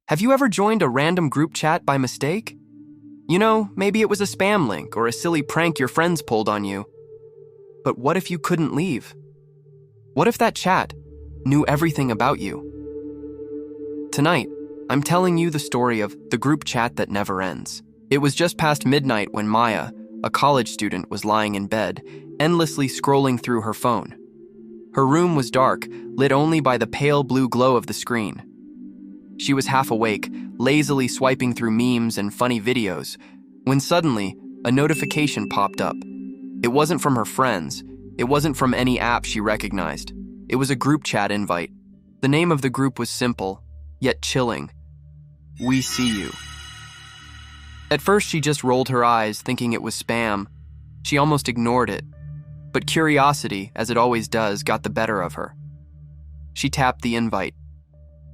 Have you ever joined a random group chat by mistake? You know, maybe it was a spam link or a silly prank your friends pulled on you. But what if you couldn't leave? What if that chat knew everything about you? Tonight, I'm telling you the story of the group chat that never ends. It was just past midnight when Maya, a college student, was lying in bed, endlessly scrolling through her phone. Her room was dark, lit only by the pale blue glow of the screen. She was half awake, lazily swiping through memes and funny videos, when suddenly, a notification popped up. It wasn't from her friends. It wasn't from any app she recognized. It was a group chat invite. The name of the group was simple, yet chilling. We see you. At first, she just rolled her eyes, thinking it was spam. She almost ignored it. But curiosity, as it always does, got the better of her. She tapped the invite.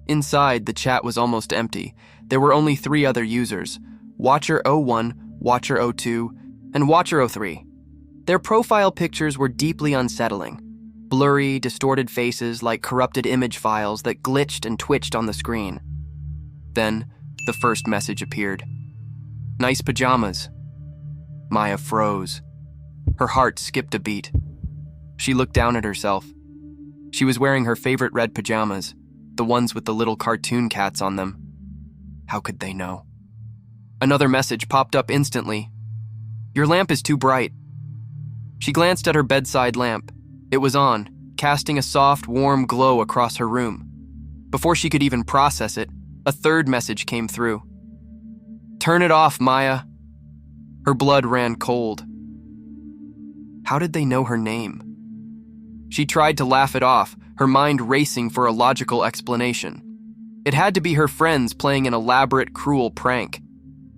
Inside, the chat was almost empty. There were only 3 other users: Watcher01, Watcher02, and Watcher03. Their profile pictures were deeply unsettling. Blurry, distorted faces like corrupted image files that glitched and twitched on the screen. Then, the first message appeared. Nice pajamas. Maya froze. Her heart skipped a beat. She looked down at herself. She was wearing her favorite red pajamas, the ones with the little cartoon cats on them. How could they know? Another message popped up instantly. Your lamp is too bright. She glanced at her bedside lamp. It was on, casting a soft, warm glow across her room. Before she could even process it, a third message came through. Turn it off, Maya. Her blood ran cold. How did they know her name? She tried to laugh it off, her mind racing for a logical explanation. It had to be her friends playing an elaborate, cruel prank.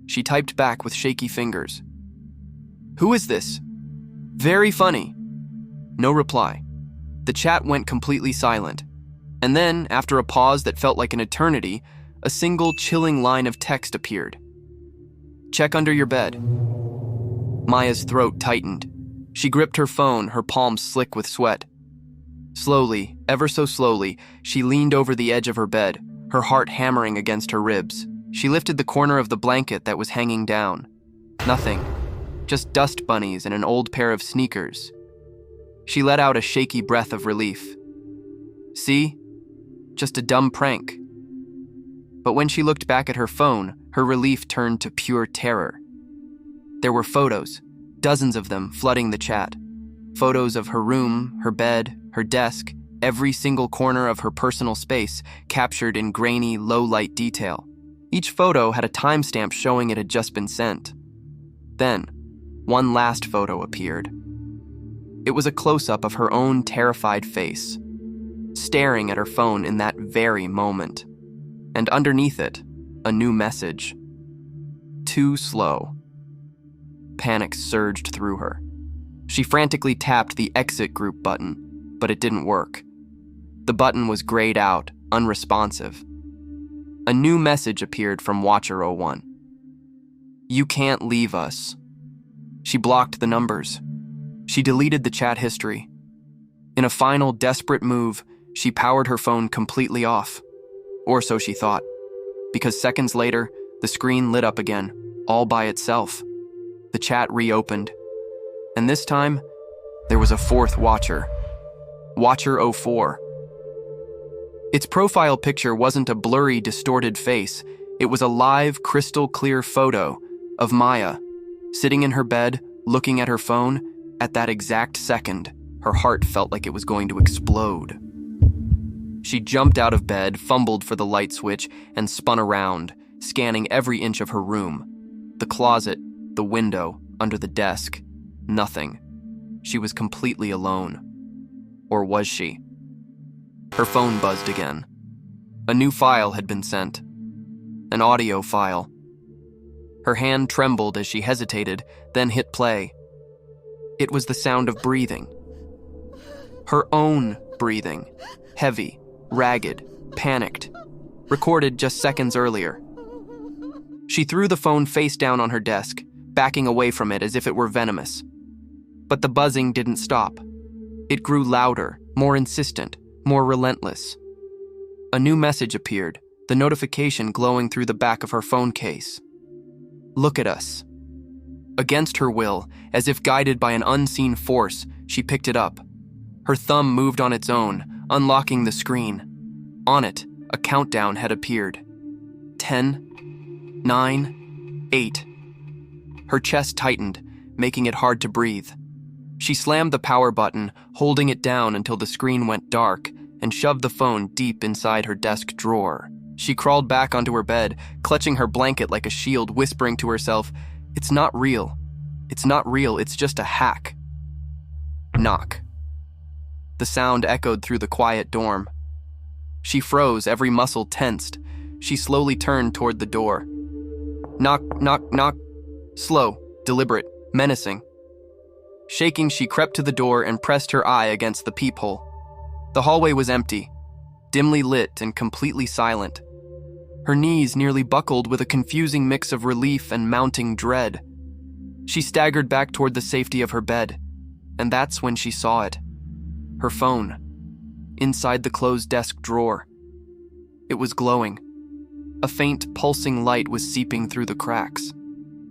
She typed back with shaky fingers. Who is this? Very funny. No reply. The chat went completely silent. And then, after a pause that felt like an eternity, a single chilling line of text appeared. Check under your bed. Maya's throat tightened. She gripped her phone, her palms slick with sweat. Slowly, ever so slowly, she leaned over the edge of her bed, her heart hammering against her ribs. She lifted the corner of the blanket that was hanging down. Nothing. Just dust bunnies and an old pair of sneakers. She let out a shaky breath of relief. See? Just a dumb prank. But when she looked back at her phone, her relief turned to pure terror. There were photos, dozens of them flooding the chat. Photos of her room, her bed, her desk, every single corner of her personal space captured in grainy, low-light detail. Each photo had a timestamp showing it had just been sent. Then, one last photo appeared. It was a close-up of her own terrified face, staring at her phone in that very moment. And underneath it, a new message. Too slow. Panic surged through her. She frantically tapped the exit group button, but it didn't work. The button was grayed out, unresponsive. A new message appeared from Watcher01. You can't leave us. She blocked the numbers. She deleted the chat history. In a final desperate move, she powered her phone completely off. Or so she thought, because seconds later, the screen lit up again, all by itself. The chat reopened. And this time, there was a fourth watcher. Watcher04. Its profile picture wasn't a blurry, distorted face. It was a live, crystal-clear photo of Maya, sitting in her bed, looking at her phone. At that exact second, her heart felt like it was going to explode. She jumped out of bed, fumbled for the light switch, and spun around, scanning every inch of her room. The closet, the window, under the desk. Nothing. She was completely alone. Or was she? Her phone buzzed again. A new file had been sent. An audio file. Her hand trembled as she hesitated, then hit play. It was the sound of breathing. Her own breathing. Heavy, ragged, panicked. Recorded just seconds earlier. She threw the phone face down on her desk, backing away from it as if it were venomous. But the buzzing didn't stop. It grew louder, more insistent, more relentless. A new message appeared, the notification glowing through the back of her phone case. Look at us. Against her will, as if guided by an unseen force, she picked it up. Her thumb moved on its own, unlocking the screen. On it, a countdown had appeared. 10, 9, 8. Her chest tightened, making it hard to breathe. She slammed the power button, holding it down until the screen went dark, and shoved the phone deep inside her desk drawer. She crawled back onto her bed, clutching her blanket like a shield, whispering to herself, "It's not real. It's not real, it's just a hack." Knock. The sound echoed through the quiet dorm. She froze, every muscle tensed. She slowly turned toward the door. Knock, knock, knock. Slow, deliberate, menacing. Shaking, she crept to the door and pressed her eye against the peephole. The hallway was empty, dimly lit and completely silent. Her knees nearly buckled with a confusing mix of relief and mounting dread. She staggered back toward the safety of her bed, and that's when she saw it. Her phone, inside the closed desk drawer. It was glowing. A faint, pulsing light was seeping through the cracks.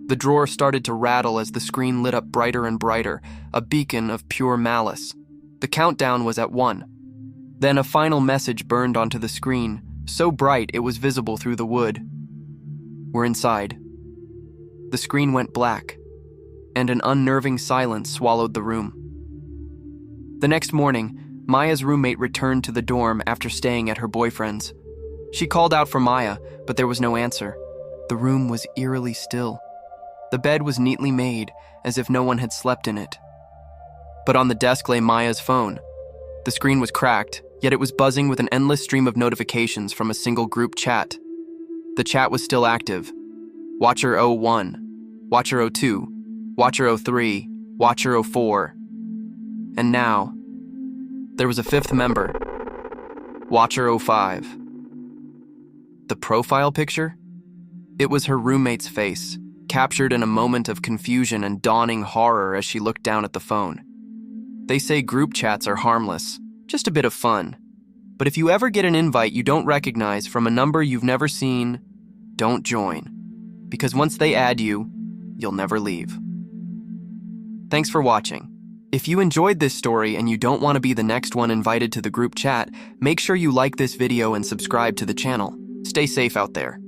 The drawer started to rattle as the screen lit up brighter and brighter, a beacon of pure malice. The countdown was at 1. Then a final message burned onto the screen, so bright it was visible through the wood. We're inside. The screen went black, and an unnerving silence swallowed the room. The next morning, Maya's roommate returned to the dorm after staying at her boyfriend's. She called out for Maya, but there was no answer. The room was eerily still. The bed was neatly made, as if no one had slept in it. But on the desk lay Maya's phone. The screen was cracked, yet it was buzzing with an endless stream of notifications from a single group chat. The chat was still active. Watcher 01, Watcher 02, Watcher 03, Watcher 04. And now, there was a fifth member, Watcher 05. The profile picture? It was her roommate's face, captured in a moment of confusion and dawning horror as she looked down at the phone. They say group chats are harmless, just a bit of fun. But if you ever get an invite you don't recognize from a number you've never seen, don't join. Because once they add you, you'll never leave. Thanks for watching. If you enjoyed this story and you don't want to be the next one invited to the group chat, make sure you like this video and subscribe to the channel. Stay safe out there.